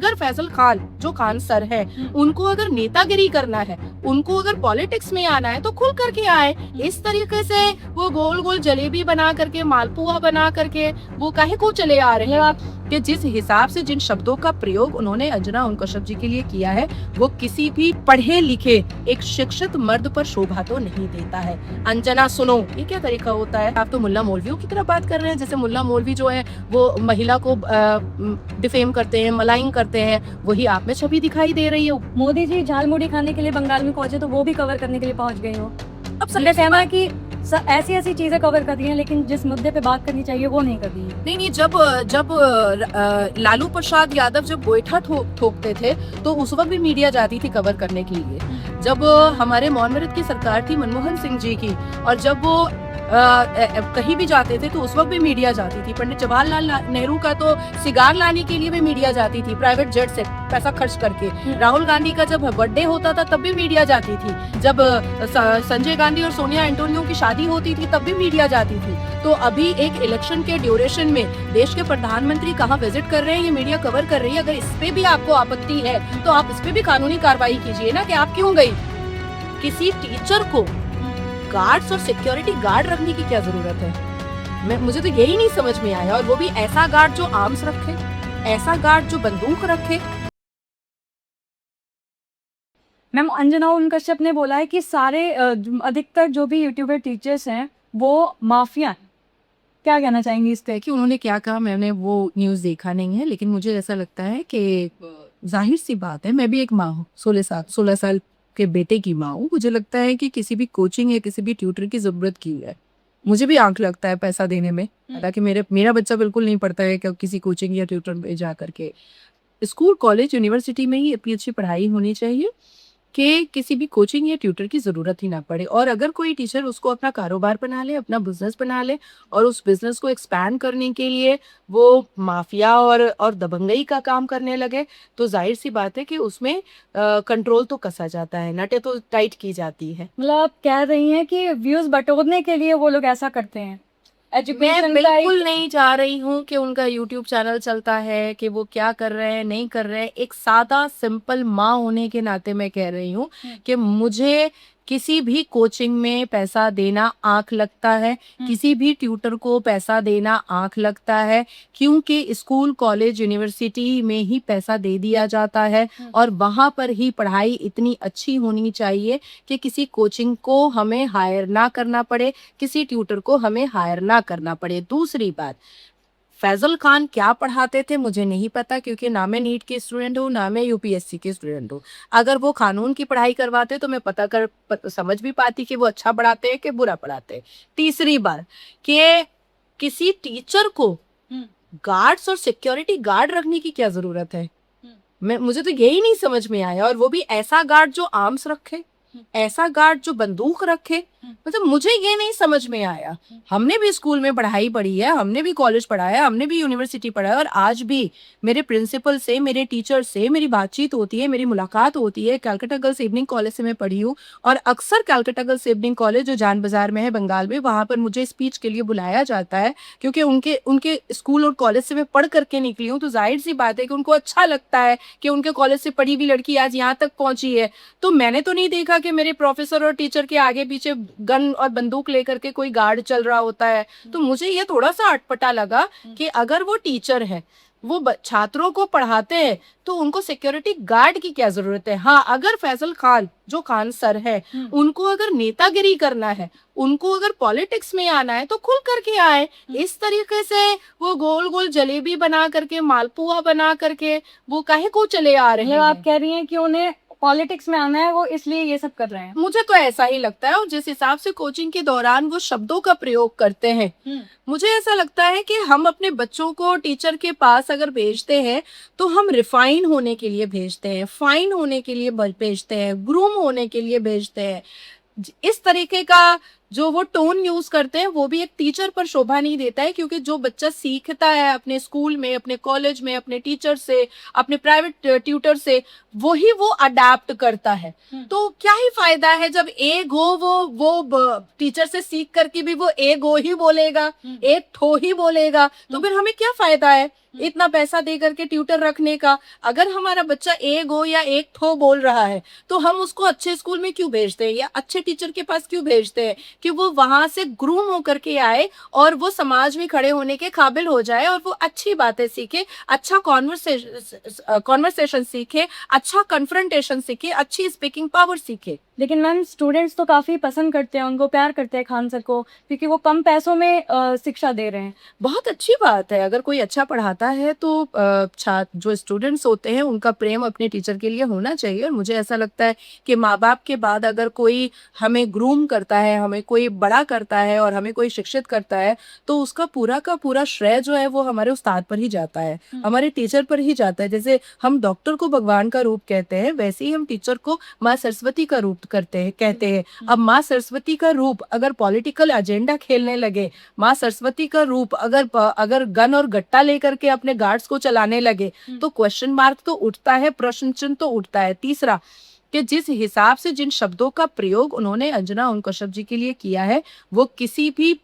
अगर फैसल खान जो खान सर है उनको अगर नेतागिरी करना है, उनको अगर पॉलिटिक्स में आना है तो खुल करके आए। इस तरीके से वो गोल गोल जलेबी बना करके, मालपुआ बना करके वो काहे को चले आ रहे हैं कि जिस हिसाब से जिन शब्दों का प्रयोग उन्होंने अंजना ओम कश्यप जी के लिए किया है वो किसी भी पढ़े लिखे एक शिक्षित मर्द पर शोभा तो नहीं देता है। अंजना सुनो, ये क्या तरीका होता है? आप तो मुल्ला मौलवियों की तरह बात कर रहे हैं, जैसे मुल्ला मौलवी जो है वो महिला को डिफेम करते हैं, मलाइन करते हैं, वही आप में छवि दिखाई दे रही है। मोदी जी झालमुड़ी खाने के लिए बंगाल में पहुंचे तो वो भी कवर करने के लिए पहुंच गए हो। अब सबने कहना कि ऐसी ऐसी चीजें कवर कर दी हैं, लेकिन जिस मुद्दे पे बात करनी चाहिए वो नहीं कर दी है। नहीं, जब लालू प्रसाद यादव जब गोईठा ठोकते थे तो उस वक्त भी मीडिया जाती थी कवर करने के लिए। जब हमारे मौनवरत की सरकार थी मनमोहन सिंह जी की, और जब वो कहीं भी जाते थे तो उस वक्त भी मीडिया जाती थी। पंडित जवाहरलाल नेहरू का तो सिगार लाने के लिए भी मीडिया जाती थी, प्राइवेट जेट से पैसा खर्च करके। राहुल गांधी का जब बर्थडे होता था तब भी मीडिया जाती थी। जब संजय गांधी और सोनिया एंटोनियो की शादी होती थी तब भी मीडिया जाती थी। तो अभी एक इलेक्शन के ड्यूरेशन में देश के प्रधानमंत्री कहाँ विजिट कर रहे हैं, ये मीडिया कवर कर रही है। अगर इस पे भी आपको आपत्ति है तो आप इस पे भी कानूनी कार्रवाई कीजिए ना, कि आप क्यों गई। किसी टीचर को गार्ड्स और सिक्योरिटी गार्ड रखने की क्या जरूरत है? मुझे तो यही नहीं समझ में आया। और वो भी ऐसा गार्ड जो आर्म्स रखे, ऐसा गार्ड जो बंदूक रखे। मैम, अंजना ओम कश्यप ने बोला है कि सारे अधिकतर जो भी यूट्यूबर टीचर्स हैं वो माफिया हैं। क्या कहना चाहेंगी इस पे? कि उन्होंने क्या कहा मैंने वो न्यूज़ देखा नहीं है, लेकिन मुझे ऐसा लगता है कि जाहिर सी बात है, मैं भी एक माँ हूँ, 16 साल के बेटे की माँ हूँ। मुझे लगता है कि किसी भी कोचिंग या किसी भी ट्यूटर की जरूरत की है। मुझे भी आंख लगता है पैसा देने में, हालांकि मेरा बच्चा बिल्कुल नहीं पढ़ता है कि किसी कोचिंग या ट्यूटर में जा करके। स्कूल, कॉलेज, यूनिवर्सिटी में ही इतनी अच्छी पढ़ाई होनी चाहिए कि किसी भी कोचिंग या ट्यूटर की ज़रूरत ही ना पड़े। और अगर कोई टीचर उसको अपना कारोबार बना ले, अपना बिजनेस बना ले, और उस बिजनेस को एक्सपैंड करने के लिए वो माफिया और दबंगई का काम करने लगे, तो जाहिर सी बात है कि उसमें कंट्रोल तो कसा जाता है, नटें तो टाइट की जाती है। मतलब आप कह रही हैं कि व्यूज बटोरने के लिए वो लोग ऐसा करते हैं। मैं बिल्कुल नहीं चाह रही हूँ कि उनका यूट्यूब चैनल चलता है, कि वो क्या कर रहे हैं नहीं कर रहे हैं। एक सादा सिंपल माँ होने के नाते मैं कह रही हूँ कि मुझे किसी भी कोचिंग में पैसा देना आंख लगता है, किसी भी ट्यूटर को पैसा देना आंख लगता है, क्योंकि स्कूल, कॉलेज, यूनिवर्सिटी में ही पैसा दे दिया जाता है और वहां पर ही पढ़ाई इतनी अच्छी होनी चाहिए कि किसी कोचिंग को हमें हायर ना करना पड़े, किसी ट्यूटर को हमें हायर ना करना पड़े। दूसरी बात, फैजल खान क्या पढ़ाते थे मुझे नहीं पता, क्योंकि ना मैं नीट की स्टूडेंट हूँ ना मैं यूपीएससी की स्टूडेंट हूँ। अगर वो कानून की पढ़ाई करवाते तो मैं समझ भी पाती कि वो अच्छा पढ़ाते हैं कि बुरा पढ़ाते हैं। तीसरी बात, कि किसी टीचर को गार्ड्स और सिक्योरिटी गार्ड रखने की क्या जरूरत है? मुझे तो यही नहीं समझ में आया। और वो भी ऐसा गार्ड जो आर्म्स रखे, ऐसा गार्ड जो बंदूक रखे। मतलब मुझे ये नहीं समझ में आया। हमने भी स्कूल में पढ़ाई पढ़ी है, हमने भी कॉलेज पढ़ा है, हमने भी यूनिवर्सिटी पढ़ा है, और आज भी मेरे प्रिंसिपल से, मेरे टीचर से मेरी बातचीत होती है, मेरी मुलाकात होती है। कैलकाटा गर्ल्स इवनिंग कॉलेज से मैं पढ़ी हूँ, और अक्सर कैलकाटा गर्ल्स इवनिंग कॉलेज जो जान बाजार में है बंगाल में, वहां पर मुझे स्पीच के लिए बुलाया जाता है, क्योंकि उनके स्कूल और कॉलेज से मैं पढ़ करके निकली हूँ। तो जाहिर सी बात है कि उनको अच्छा लगता है कि उनके कॉलेज से पढ़ी हुई लड़की आज यहाँ तक पहुंची है। तो मैंने तो नहीं देखा कि मेरे प्रोफेसर और टीचर के आगे पीछे गन और बंदूक लेकर के कोई गार्ड चल रहा होता है। तो मुझे ये थोड़ा सा अटपटा लगा कि अगर वो टीचर है, वो छात्रों को पढ़ाते हैं, तो उनको सिक्योरिटी गार्ड की क्या जरूरत है? हाँ, अगर फैसल खान जो खान सर है उनको अगर नेतागिरी करना है, उनको अगर पॉलिटिक्स में आना है तो खुल करके आए। इस तरीके से वो गोल गोल जलेबी बना करके, मालपुआ बना करके वो काहे को चले आ रहे हैं? आप कह रही हैं कि उन्हें पॉलिटिक्स में आना है, वो इसलिए ये सब कर रहे हैं। मुझे तो ऐसा ही लगता है। और जिस हिसाब से कोचिंग के दौरान वो शब्दों का प्रयोग करते हैं, मुझे ऐसा लगता है कि हम अपने बच्चों को टीचर के पास अगर भेजते हैं तो हम रिफाइन होने के लिए भेजते हैं, फाइन होने के लिए भेजते हैं, ग्रूम होने के लिए भेजते हैं। इस तरीके का जो वो टोन यूज करते हैं वो भी एक टीचर पर शोभा नहीं देता है, क्योंकि जो बच्चा सीखता है अपने स्कूल में, अपने कॉलेज में, अपने टीचर से, अपने प्राइवेट ट्यूटर से, वही वो अडेप्ट करता है। तो क्या ही फायदा है जब एक हो वो टीचर से सीख करके भी वो एक हो ही बोलेगा, एक ठो ही बोलेगा, तो फिर हमें क्या फायदा है? इतना पैसा दे करके ट्यूटर रखने का। अगर हमारा बच्चा एक गो या एक थो बोल रहा है तो हम उसको अच्छे स्कूल में क्यों भेजते हैं या अच्छे टीचर के पास क्यों भेजते हैं कि वो वहां से ग्रूम होकर के आए और वो समाज में खड़े होने के काबिल हो जाए और वो अच्छी बातें सीखे, अच्छा कॉन्वर्सेशन सीखे, अच्छा कन्फ्रंटेशन सीखे, अच्छी स्पीकिंग पावर सीखे। लेकिन मैम स्टूडेंट्स तो काफी पसंद करते हैं, उनको प्यार करते हैं खान सर को, क्योंकि वो कम पैसों में शिक्षा दे रहे हैं। बहुत अच्छी बात है, अगर कोई अच्छा पढ़ाता है तो छात्र जो स्टूडेंट्स होते हैं उनका प्रेम अपने टीचर के लिए होना चाहिए। और मुझे ऐसा लगता है कि माँ बाप के बाद अगर कोई हमें ग्रूम करता है, हमें कोई बड़ा करता है और हमें कोई शिक्षित करता है तो उसका पूरा का पूरा श्रेय जो है वो हमारे उस्ताद पर ही जाता है, हमारे टीचर पर ही जाता है। जैसे हम डॉक्टर को भगवान का रूप कहते हैं वैसे ही हम टीचर को माँ सरस्वती का रूप कहते हैं। अब माँ सरस्वती का रूप अगर पॉलिटिकल एजेंडा खेलने लगे, माँ सरस्वती का रूप अगर गन और गट्टा लेकर के अपने गार्ड्स को चलाने लगे तो क्वेश्चन मार्क तो उठता है, प्रश्न चिन्ह तो उठता है। तीसरा कि जिस हिसाब से जिन शब्दों का प्रयोग उन्होंने अंजना ओम कश्यप जी के लिए किया है वो किसी भी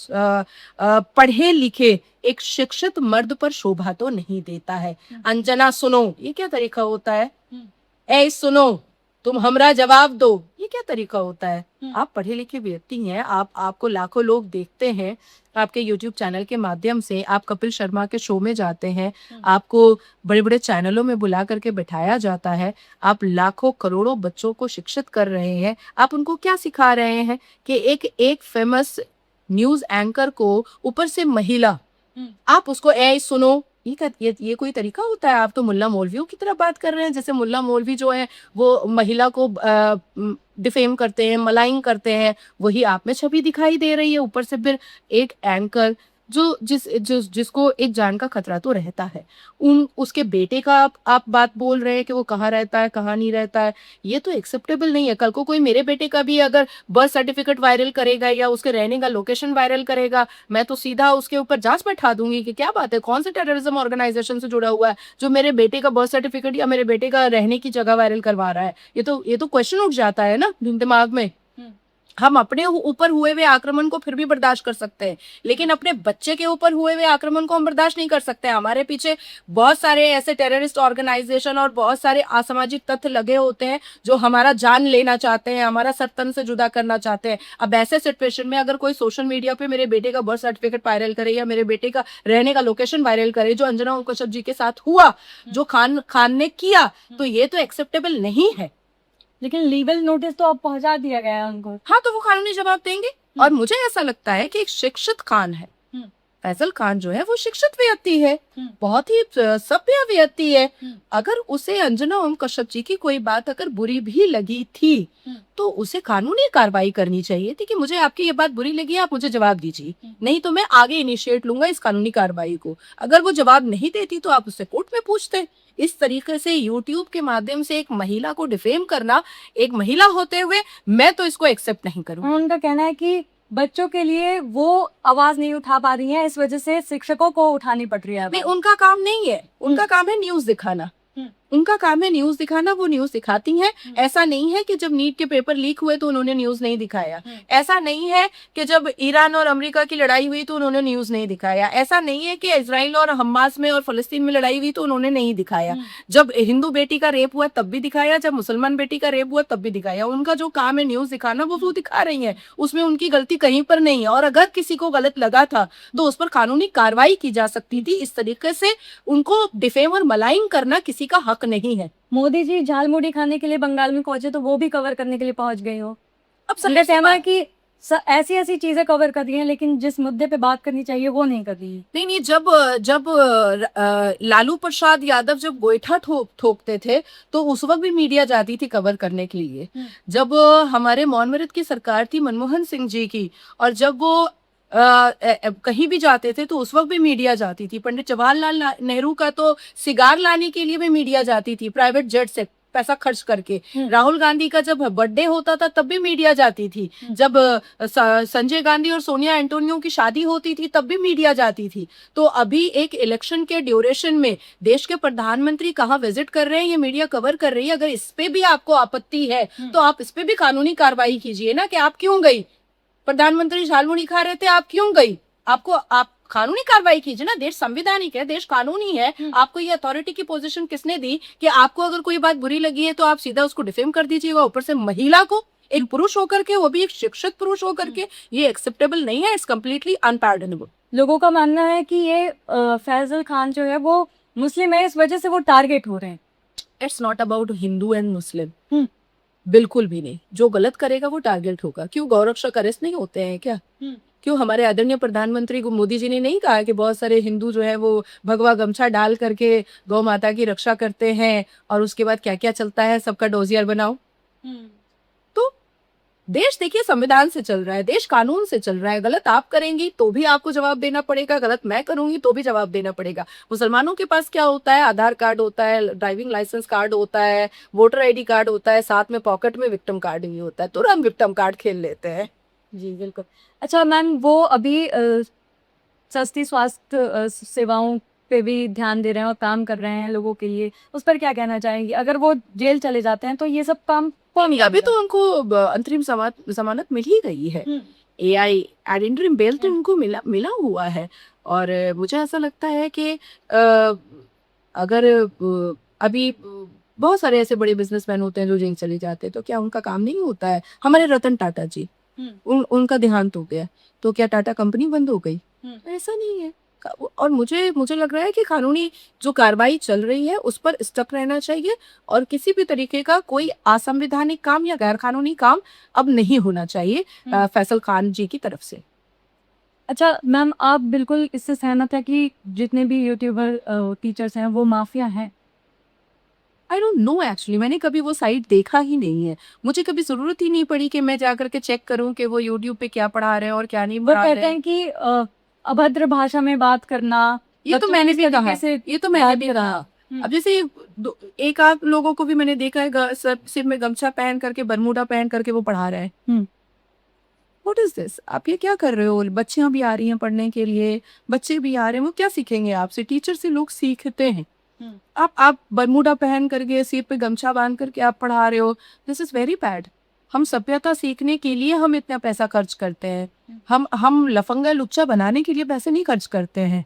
पढ़े लिखे एक शिक्षित मर्द पर शोभा तो नहीं देता है। अंजना सुनो, ये क्या तरीका होता है? ए सुनो, तुम हमरा जवाब दो, ये क्या तरीका होता है? आप पढ़े लिखे व्यक्ति हैं, आपको लाखों लोग देखते हैं आपके YouTube चैनल के माध्यम से, आप कपिल शर्मा के शो में जाते हैं, आपको बड़े बड़े चैनलों में बुला करके बिठाया जाता है, आप लाखों करोड़ों बच्चों को शिक्षित कर रहे हैं। आप उनको क्या सिखा रहे हैं कि एक फेमस न्यूज एंकर को ऊपर से महिला, आप उसको ए सुनो, ये कोई तरीका होता है? आप तो मुल्ला मौलवियों की तरह बात कर रहे हैं, जैसे मुल्ला मौलवी जो है वो महिला को डिफेम करते हैं, मलाइंग करते हैं, वही आप में छवि दिखाई दे रही है। ऊपर से फिर एक एंकर जिसको एक जान का खतरा तो रहता है, उसके बेटे का आप बात बोल रहे हैं कि वो कहाँ रहता है कहाँ नहीं रहता है, ये तो एक्सेप्टेबल नहीं है। कल को कोई मेरे बेटे का भी अगर बर्थ सर्टिफिकेट वायरल करेगा या उसके रहने का लोकेशन वायरल करेगा, मैं तो सीधा उसके ऊपर जांच बैठा दूंगी कि क्या बात है, कौन से टेररिज्म ऑर्गेनाइजेशन से जुड़ा हुआ है जो मेरे बेटे का बर्थ सर्टिफिकेट या मेरे बेटे का रहने की जगह वायरल करवा रहा है। ये तो क्वेश्चन उठ जाता है ना दिमाग में। हम अपने ऊपर हुए हुए आक्रमण को फिर भी बर्दाश्त कर सकते हैं, लेकिन अपने बच्चे के ऊपर हुए हुए आक्रमण को हम बर्दाश्त नहीं कर सकते। हमारे पीछे बहुत सारे ऐसे टेररिस्ट ऑर्गेनाइजेशन और बहुत सारे असामाजिक तत्व लगे होते हैं जो हमारा जान लेना चाहते हैं, हमारा सर तन से जुदा करना चाहते हैं। अब ऐसे सिचुएशन में अगर कोई सोशल मीडिया पे मेरे बेटे का बर्थ सर्टिफिकेट वायरल करे या मेरे बेटे का रहने का लोकेशन वायरल करे, जो अंजना ओम कश्यप जी के साथ हुआ, जो खान ने किया, तो ये तो एक्सेप्टेबल नहीं है। लेकिन लीगल नोटिस तो अब पहुंचा दिया गया है उनको। हाँ, तो वो कानूनी जवाब देंगे। और मुझे ऐसा लगता है कि एक शिक्षित खान है, फैजल खान जो है वो शिक्षित व्यक्ति है, बहुत ही सभ्य व्यक्ति है। अगर उसे अंजना ओम कश्यप जी की कोई बात अगर बुरी भी लगी थी तो उसे कानूनी कार्रवाई करनी चाहिए थी कि मुझे आपकी ये बात बुरी लगी, आप मुझे जवाब दीजिए, नहीं तो मैं आगे इनिशिएट लूंगा इस कानूनी कार्रवाई को। अगर वो जवाब नहीं देती तो आप उससे कोर्ट में पूछते। इस तरीके से यूट्यूब के माध्यम से एक महिला को डिफेम करना, एक महिला होते हुए, मैं तो इसको एक्सेप्ट नहीं करूंगा। उनका कहना है कि बच्चों के लिए वो आवाज नहीं उठा पा रही है, इस वजह से शिक्षकों को उठानी पड़ रही है। नहीं, उनका काम नहीं है, उनका काम है न्यूज दिखाना, उनका काम है न्यूज दिखाना, वो न्यूज दिखाती हैं। ऐसा नहीं है कि जब नीट के पेपर लीक हुए तो उन्होंने न्यूज नहीं दिखाया, ऐसा नहीं है कि जब ईरान और अमेरिका की लड़ाई हुई तो उन्होंने न्यूज नहीं दिखाया, ऐसा नहीं है कि इजराइल और हमास में और फलस्तीन में लड़ाई हुई तो उन्होंने नहीं दिखाया। जब हिंदू बेटी का रेप हुआ तब भी दिखाया, जब मुसलमान बेटी का रेप हुआ तब भी दिखाया। उनका जो काम है न्यूज दिखाना, वो दिखा रही है, उसमें उनकी गलती कहीं पर नहीं है। और अगर किसी को गलत लगा था तो उस पर कानूनी कार्रवाई की जा सकती थी। इस तरीके से उनको डिफेम और मलाइंग करना किसी का हक नहीं है। मोदी जी झालमुड़ी खाने के लिए बंगाल में पहुंचे तो वो भी कवर करने के लिए पहुंच गई हो। अब सबका कहना है कि ऐसी ऐसी चीजें कवर कर रही हैं, लेकिन जिस मुद्दे पे बात करनी चाहिए वो नहीं कर रही। नहीं, जब लालू प्रसाद यादव जब गोईठा ठोकते थे तो उस वक्त भी मीडिया जाती थी कवर करने के लिए। जब हमारे मौनवरत की सरकार थी मनमोहन सिंह जी की, और जब वो कहीं भी जाते थे तो उस वक्त भी मीडिया जाती थी। पंडित जवाहरलाल नेहरू का तो सिगार लाने के लिए भी मीडिया जाती थी, प्राइवेट जेट से पैसा खर्च करके। राहुल गांधी का जब बर्थडे होता था तब भी मीडिया जाती थी। जब संजय गांधी और सोनिया एंटोनियो की शादी होती थी तब भी मीडिया जाती थी। तो अभी एक इलेक्शन के ड्यूरेशन में देश के प्रधानमंत्री कहाँ विजिट कर रहे हैं ये मीडिया कवर कर रही है। अगर इस पे भी आपको आपत्ति है तो आप इस पे भी कानूनी कार्रवाई कीजिए ना, कि आप क्यों गई, प्रधानमंत्री झालमुड़ी खा रहे थे, आप क्यों गई, आपको कानूनी कार्रवाई कीजिए ना, देश संविधानिक है, देश कानूनी है। आपको ये अथॉरिटी की पोजीशन किसने दी कि आपको अगर कोई बात बुरी लगी है तो आप सीधा उसको डिफेम कर दीजिएगा, ऊपर से महिला को, एक पुरुष होकर के, वो भी एक शिक्षित पुरुष होकर के, ये एक्सेप्टेबल नहीं है, इट्स कम्प्लीटली अनपार्डनेबल। लोगों का मानना है कि ये फैजल खान जो है वो मुस्लिम है, इस वजह से वो टारगेट हो रहे हैं। It's not about Hindu and Muslim, बिल्कुल भी नहीं। जो गलत करेगा वो टारगेट होगा। क्यों गौरक्षक अरेस्ट नहीं होते हैं क्या? क्यों हमारे आदरणीय प्रधानमंत्री को मोदी जी ने नहीं कहा कि बहुत सारे हिंदू जो है वो भगवा गमछा डाल करके गौ माता की रक्षा करते हैं और उसके बाद क्या क्या चलता है, सबका डोजियर बनाओ। तो देश देखिए संविधान से चल रहा है, देश कानून से चल रहा है। गलत आप करेंगी तो भी आपको जवाब देना पड़ेगा, गलत मैं करूंगी तो भी जवाब देना पड़ेगा। मुसलमानों के पास क्या होता है? आधार कार्ड होता है, ड्राइविंग लाइसेंस कार्ड होता है, वोटर आईडी कार्ड होता है, साथ में पॉकेट में विक्टिम कार्ड भी होता है। तुरंत विक्टिम कार्ड खेल लेते हैं। जी बिल्कुल। अच्छा मैम, वो अभी सस्ती स्वास्थ्य सेवाओं पे भी ध्यान दे रहे हैं और काम कर रहे हैं लोगों के लिए, उस पर क्या कहना चाहेंगी? अगर वो जेल चले जाते हैं तो ये सब काम कौन? अभी तो उनको अंतरिम जमानत मिल ही गई है। AI एड इंटरिम बेल तो उनको मिला हुआ है। और मुझे ऐसा लगता है कि अगर अभी बहुत सारे ऐसे बड़े बिजनेसमैन होते हैं जो जेल चले जाते हैं, तो क्या उनका काम नहीं होता है? हमारे रतन टाटा जी, उनका देहांत हो गया, तो क्या टाटा कंपनी बंद हो गई? ऐसा नहीं है। और मुझे लग रहा है कि कानूनी जो कार्रवाई चल रही है उस पर स्टक रहना चाहिए और किसी भी तरीके का कोई असंवैधानिक काम या गैर कानूनी काम अब नहीं होना चाहिए फैसल खान जी की तरफ से। अच्छा मैम, आप बिल्कुल इससे सहमत है कि जितने भी यूट्यूबर टीचर्स हैं वो माफिया हैं? आई डोंट नो एक्चुअली, मैंने कभी वो साइट देखा ही नहीं है। मुझे कभी जरूरत ही नहीं पड़ी कि मैं जाकर के चेक करूं कि वो यूट्यूब पे क्या पढ़ा रहे हैं और क्या नहीं वो पढ़ा रहे कहते हैं कि अभद्र भाषा में बात करना, ये तो मैंने भी कहा, ये तो मैंने भी कहा। अब जैसे एक आध लोगों को भी मैंने देखा है सिर में गमछा पहन करके, बरमूडा पहन करके वो पढ़ा रहे हैं। What is this? आप ये क्या कर रहे हो? बच्चियां भी आ रही हैं पढ़ने के लिए, बच्चे भी आ रहे हैं, वो क्या सीखेंगे आपसे? टीचर से लोग सीखते हैं। आप बरमूडा पहन करके, सिर पे गमछा बांध करके आप पढ़ा रहे हो, दिस इज वेरी बैड। हम सभ्यता सीखने के लिए हम इतना पैसा खर्च करते हैं, हम लफंगा लुच्चा बनाने के लिए पैसे नहीं खर्च करते हैं।